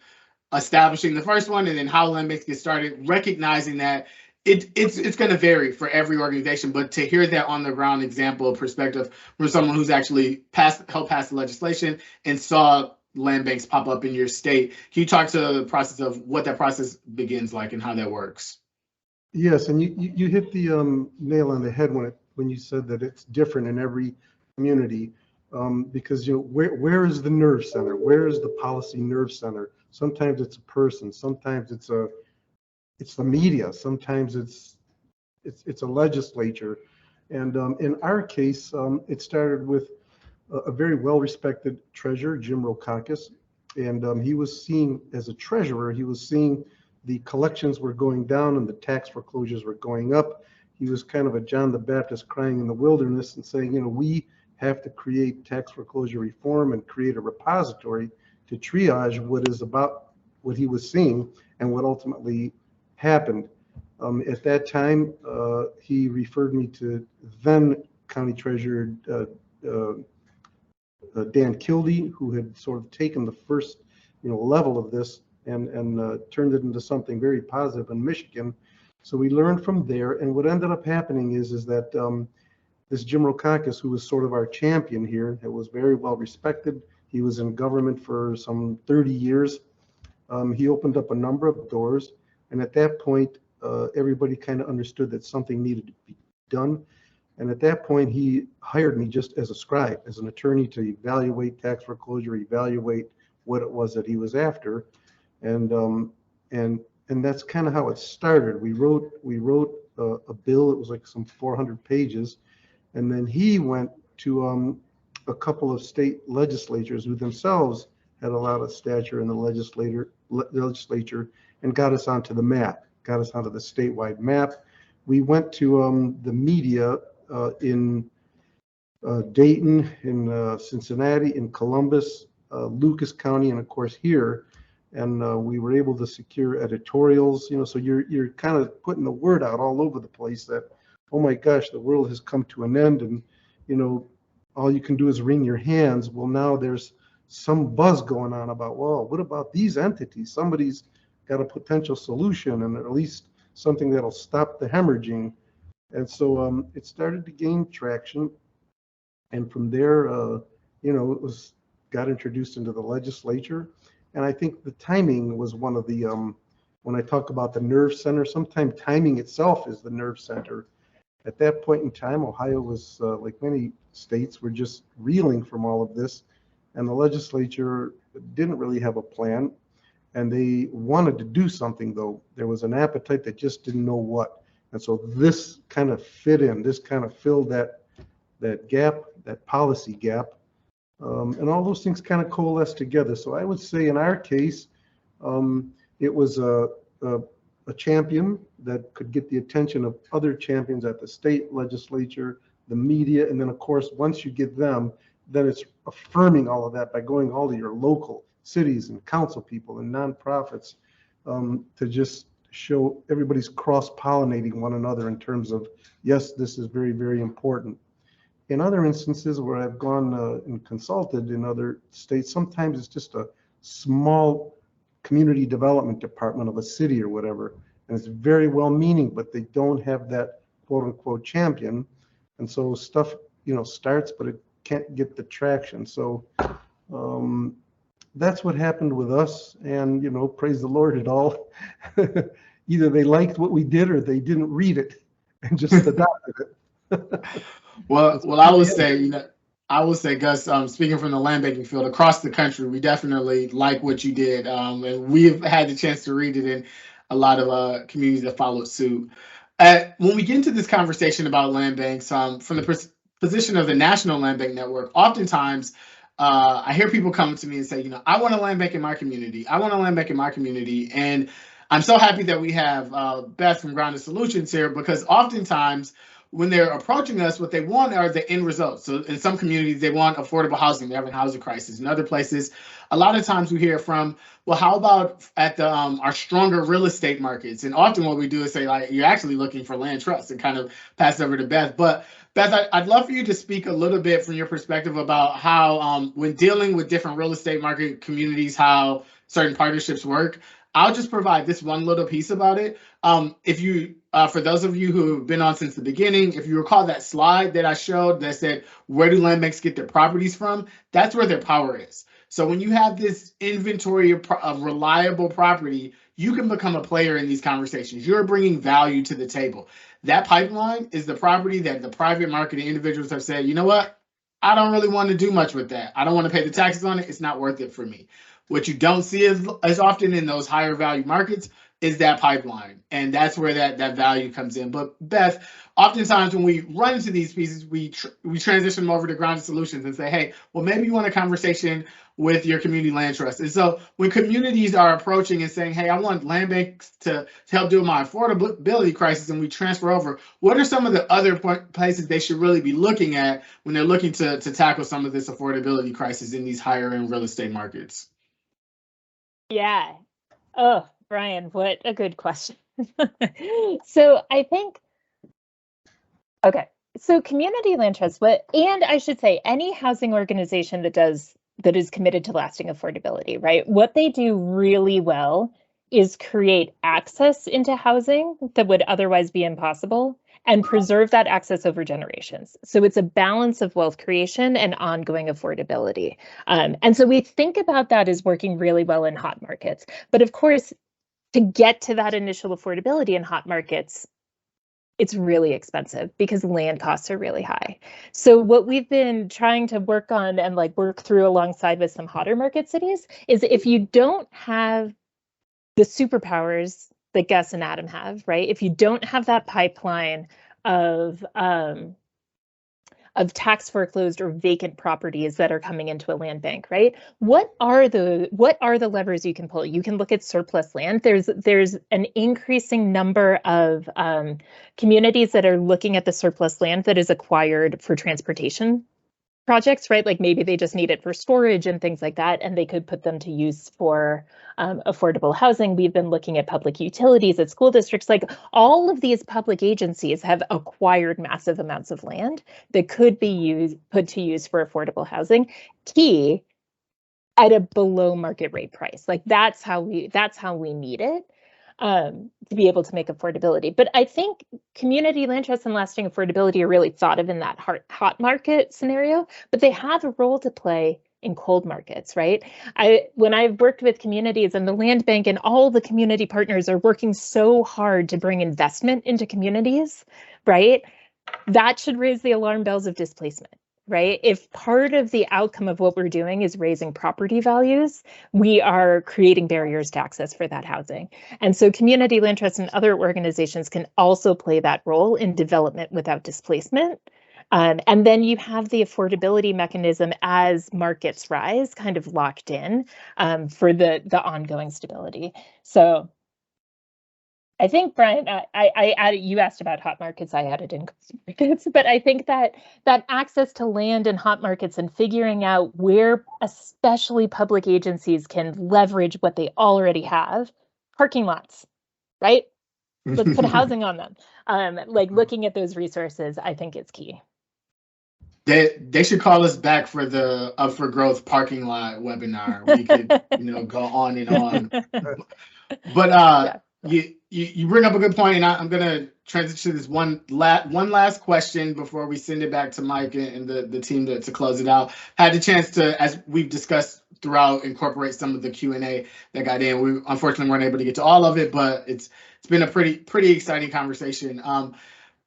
establishing the first one, and then how land banks get started, recognizing that it's going to vary for every organization, but to hear that on the ground example perspective from someone who's actually helped pass the legislation and saw land banks pop up in your state, can you talk to the process of what that process begins like and how that works? Yes, and you hit the nail on the head when you said that it's different in every community, because where is the nerve center? Where is the policy nerve center? Sometimes it's a person, sometimes it's the media, sometimes it's a legislature. And in our case, it started with a very well-respected treasurer, Jim Rokakis, and he was seeing, as a treasurer, he was seeing the collections were going down and the tax foreclosures were going up. He was kind of a John the Baptist crying in the wilderness and saying, we have to create tax foreclosure reform and create a repository to triage what he was seeing and what ultimately happened. At that time, he referred me to then County Treasurer Dan Kildee, who had sort of taken the first level of this and turned it into something very positive in Michigan. So we learned from there, and what ended up happening is that this Jim Rokakis, who was sort of our champion here, it was very well respected. He was in government for some 30 years. He opened up a number of doors, and at that point, everybody kind of understood that something needed to be done. And at that point, he hired me just as a scribe, as an attorney, to evaluate tax foreclosure, evaluate what it was that he was after, and that's kind of how it started. We wrote a bill. It was like some 400 pages, and then he went to a couple of state legislatures who themselves had a lot of stature in the legislature, and got us onto the map, got us onto the statewide map. We went to the media in Dayton, in Cincinnati, in Columbus, Lucas County, and of course here. And we were able to secure editorials, so you're kind of putting the word out all over the place that oh my gosh, the world has come to an end, and all you can do is wring your hands. Well, now there's some buzz going on about, well, what about these entities? Somebody's got a potential solution, and at least something that'll stop the hemorrhaging. And so it started to gain traction, and from there, it got introduced into the legislature. And I think the timing was one of the, when I talk about the nerve center, sometimes timing itself is the nerve center. At that point in time, Ohio was, like many states, were just reeling from all of this, and the legislature didn't really have a plan, and they wanted to do something, though. There was an appetite that just didn't know what. And so this kind of fit in, this kind of filled that gap, that policy gap, and all those things kind of coalesced together. So I would say in our case, it was a champion that could get the attention of other champions at the state legislature, the media, and then of course, once you get them, then it's affirming all of that by going all to your local cities and council people and nonprofits, to just show everybody's cross-pollinating one another in terms of, yes, this is very, very important. In other instances where I've gone and consulted in other states, sometimes it's just a small community development department of a city or whatever, and it's very well meaning, but they don't have that quote unquote champion. And so stuff, starts, but it can't get the traction. So that's what happened with us. And, praise the Lord, it all, either they liked what we did or they didn't read it and just adopted it. Well, I would say, Gus, speaking from the land banking field across the country, we definitely like what you did, and we've had the chance to read it in a lot of communities that followed suit. When we get into this conversation about land banks, from the position of the National Land Bank Network, oftentimes I hear people come to me and say, I want a land bank in my community. I want a land bank in my community. And I'm so happy that we have Beth from Grounded Solutions here, because oftentimes when they're approaching us, what they want are the end results. So in some communities, they want affordable housing. They're having housing crisis. In other places, a lot of times we hear from, well, how about at the our stronger real estate markets? And often what we do is say, like, you're actually looking for land trusts, and kind of pass over to Beth. But Beth, I'd love for you to speak a little bit from your perspective about how, when dealing with different real estate market communities, how certain partnerships work. I'll just provide this one little piece about it. If you, for those of you who have been on since the beginning, if you recall that slide that I showed that said, where do land banks get their properties from? That's where their power is. So when you have this inventory of reliable property, you can become a player in these conversations. You're bringing value to the table. That pipeline is the property that the private market individuals have said, you know what? I don't really want to do much with that. I don't want to pay the taxes on it. It's not worth it for me. What you don't see as often in those higher value markets is that pipeline. And that's where that value comes in. But Beth, oftentimes when we run into these pieces, we transition them over to Grounded Solutions and say, hey, well, maybe you want a conversation with your community land trust. And so when communities are approaching and saying, hey, I want land banks to help deal with my affordability crisis, and we transfer over, what are some of the other places they should really be looking at when they're looking to tackle some of this affordability crisis in these higher end real estate markets? Yeah. Oh, Brian, what a good question. So I think, okay, so community land trust, and I should say any housing organization that is committed to lasting affordability, right? What they do really well is create access into housing that would otherwise be impossible and preserve that access over generations. So it's a balance of wealth creation and ongoing affordability. And so we think about that as working really well in hot markets. But of course, to get to that initial affordability in hot markets, it's really expensive because land costs are really high. So what we've been trying to work on and work through alongside with some hotter market cities is, if you don't have the superpowers that Gus and Adam have, right? If you don't have that pipeline of tax foreclosed or vacant properties that are coming into a land bank, right? What are the levers you can pull? You can look at surplus land. There's an increasing number of communities that are looking at the surplus land that is acquired for transportation projects, right? Like maybe they just need it for storage and things like that, and they could put them to use for affordable housing. We've been looking at public utilities at school districts. Like all of these public agencies have acquired massive amounts of land that could be put to use for affordable housing. Key at a below market rate price. Like that's how we need it to be able to make affordability. But I think community land trusts and lasting affordability are really thought of in that hot market scenario, but they have a role to play in cold markets, right? When I've worked with communities, and the land bank and all the community partners are working so hard to bring investment into communities, right? That should raise the alarm bells of displacement, right? If part of the outcome of what we're doing is raising property values, we are creating barriers to access for that housing. And so community land trusts and other organizations can also play that role in development without displacement. And then you have the affordability mechanism as markets rise, kind of locked in for the ongoing stability. So I think, Brian, I added, you asked about hot markets, I added in cold markets, but I think that access to land in hot markets and figuring out where especially public agencies can leverage what they already have, parking lots, right? Let's put housing on them. Like looking at those resources, I think it's key. They should call us back for the Up for Growth parking lot webinar. We could, go on and on. But yeah. You bring up a good point, and I'm gonna transition to this one last question before we send it back to Mike and the team to close it out. Had the chance to, as we've discussed throughout, incorporate some of the Q&A that got in. We unfortunately weren't able to get to all of it, but it's been a pretty exciting conversation.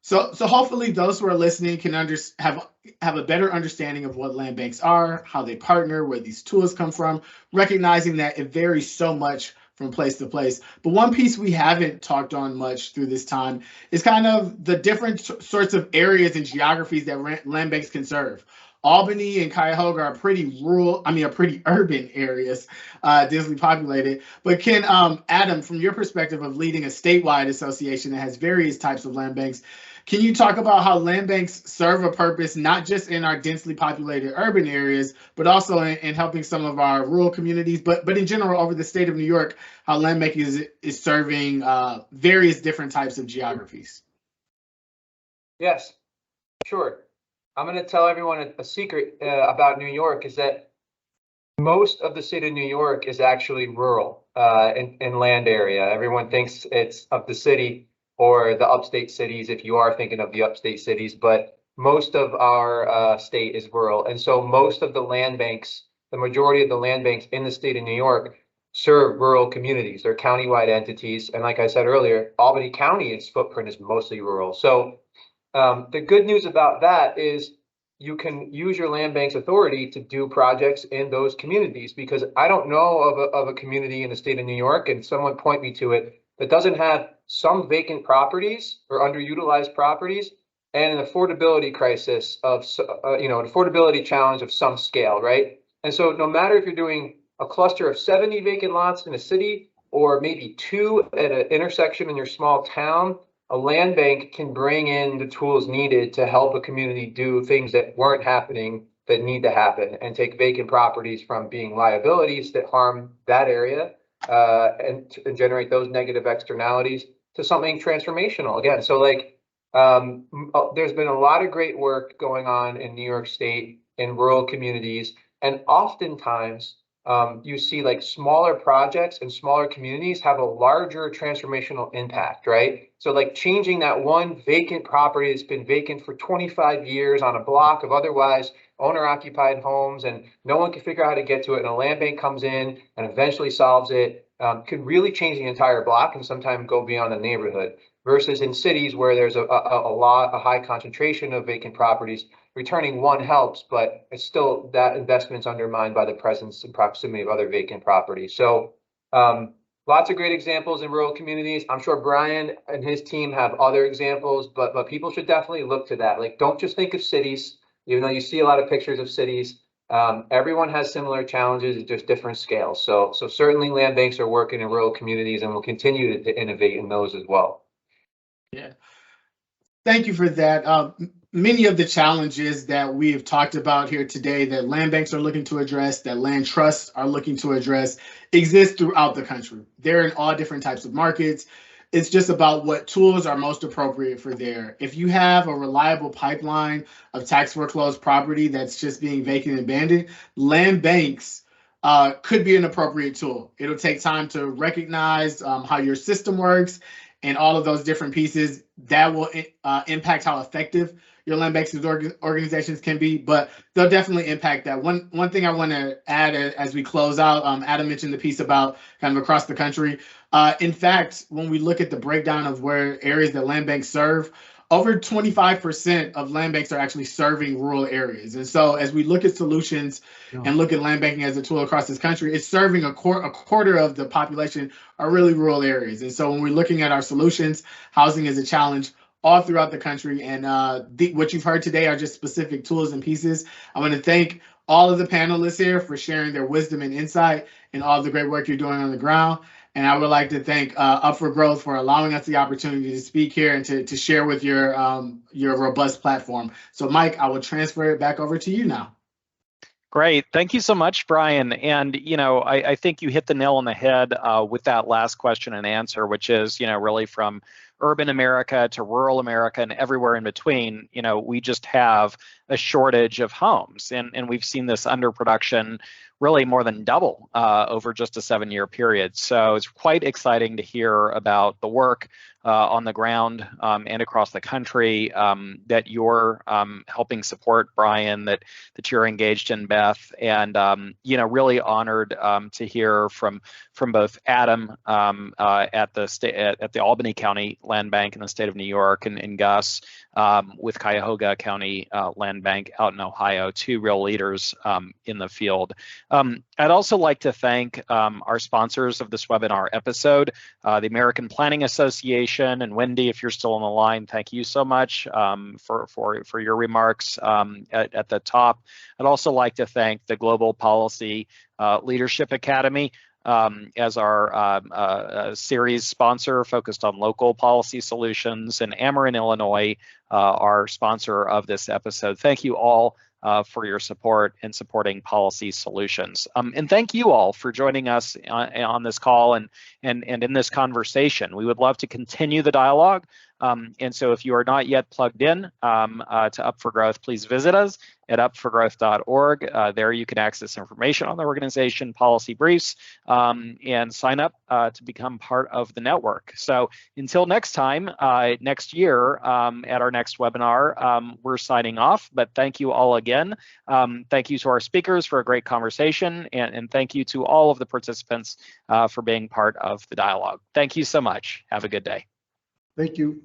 So hopefully those who are listening can have a better understanding of what land banks are, how they partner, where these tools come from, recognizing that it varies so much from place to place. But one piece we haven't talked on much through this time is kind of the different sorts of areas and geographies that land banks can serve. Albany and Cuyahoga are pretty urban areas, densely populated. But can Adam, from your perspective of leading a statewide association that has various types of land banks, can you talk about how land banks serve a purpose, not just in our densely populated urban areas, but also in helping some of our rural communities, but in general over the state of New York, how land banking is serving various different types of geographies? Yes, sure. I'm going to tell everyone a secret about New York is that most of the state of New York is actually rural in land area. Everyone thinks it's of the city or the upstate cities, if you are thinking of the upstate cities, but most of our state is rural. And so most of the land banks, the majority of the land banks in the state of New York serve rural communities. They're countywide entities. And like I said earlier, Albany County, its footprint is mostly rural. So the good news about that is you can use your land bank's authority to do projects in those communities, because I don't know of a community in the state of New York, and someone point me to it, that doesn't have some vacant properties or underutilized properties and an affordability crisis of, an affordability challenge of some scale, right? And so no matter if you're doing a cluster of 70 vacant lots in a city or maybe 2 at an intersection in your small town, a land bank can bring in the tools needed to help a community do things that weren't happening that need to happen, and take vacant properties from being liabilities that harm that area and generate those negative externalities to something transformational again. So like there's been a lot of great work going on in New York State in rural communities, and oftentimes you see like smaller projects and smaller communities have a larger transformational impact, right? So like changing that one vacant property that's been vacant for 25 years on a block of otherwise owner-occupied homes, and no one can figure out how to get to it, and a land bank comes in and eventually solves it, could really change the entire block and sometimes go beyond the neighborhood. Versus in cities where there's a high concentration of vacant properties, returning one helps, but it's still, that investment's undermined by the presence and proximity of other vacant properties. So lots of great examples in rural communities. I'm sure Brian and his team have other examples, but people should definitely look to that. Like, don't just think of cities, even though you see a lot of pictures of cities. Everyone has similar challenges at just different scales. So certainly land banks are working in rural communities, and will continue to innovate in those as well. Yeah. Thank you for that. many of the challenges that we've talked about here today that land banks are looking to address, that land trusts are looking to address, exist throughout the country. They're in all different types of markets. It's just about what tools are most appropriate for there. If you have a reliable pipeline of tax foreclosed property that's just being vacant and abandoned, land banks could be an appropriate tool. It'll take time to recognize how your system works and all of those different pieces that will impact how effective your land banks organizations can be, but they'll definitely impact that. One thing I want to add as we close out, Adam mentioned the piece about kind of across the country. In fact, when we look at the breakdown of where areas that land banks serve, over 25% of land banks are actually serving rural areas. And so as we look at solutions and look at land banking as a tool across this country, it's serving a quarter of the population are really rural areas. And so when we're looking at our solutions, housing is a challenge all throughout the country. And what you've heard today are just specific tools and pieces. I want to thank all of the panelists here for sharing their wisdom and insight and all the great work you're doing on the ground. And I would like to thank Up for Growth for allowing us the opportunity to speak here and to share with your robust platform. So Mike, I will transfer it back over to you now. Great. Thank you so much, Brian. And, I think you hit the nail on the head with that last question and answer, which is, really from urban America to rural America and everywhere in between, we just have a shortage of homes. And we've seen this underproduction really more than double over just a 7-year period. So it's quite exciting to hear about the work on the ground and across the country that you're helping support, Brian, that you're engaged in, Beth, and really honored to hear from both Adam at the Albany County Land Bank in the state of New York and Gus with Cuyahoga County Land Bank out in Ohio, two real leaders in the field. I'd also like to thank our sponsors of this webinar episode, the American Planning Association, and Wendy, if you're still on the line, thank you so much for your remarks at the top. I'd also like to thank the Global Policy Leadership Academy as our series sponsor focused on local policy solutions, and Ameren, Illinois, our sponsor of this episode. Thank you all for your support in supporting policy solutions. And thank you all for joining us on this call and in this conversation. We would love to continue the dialogue. And so if you are not yet plugged in to Up for Growth, please visit us at upforgrowth.org. There you can access information on the organization, policy briefs, and sign up to become part of the network. So until next time, next year at our next webinar, we're signing off, but thank you all again. Thank you to our speakers for a great conversation, and thank you to all of the participants for being part of the dialogue. Thank you so much. Have a good day. Thank you.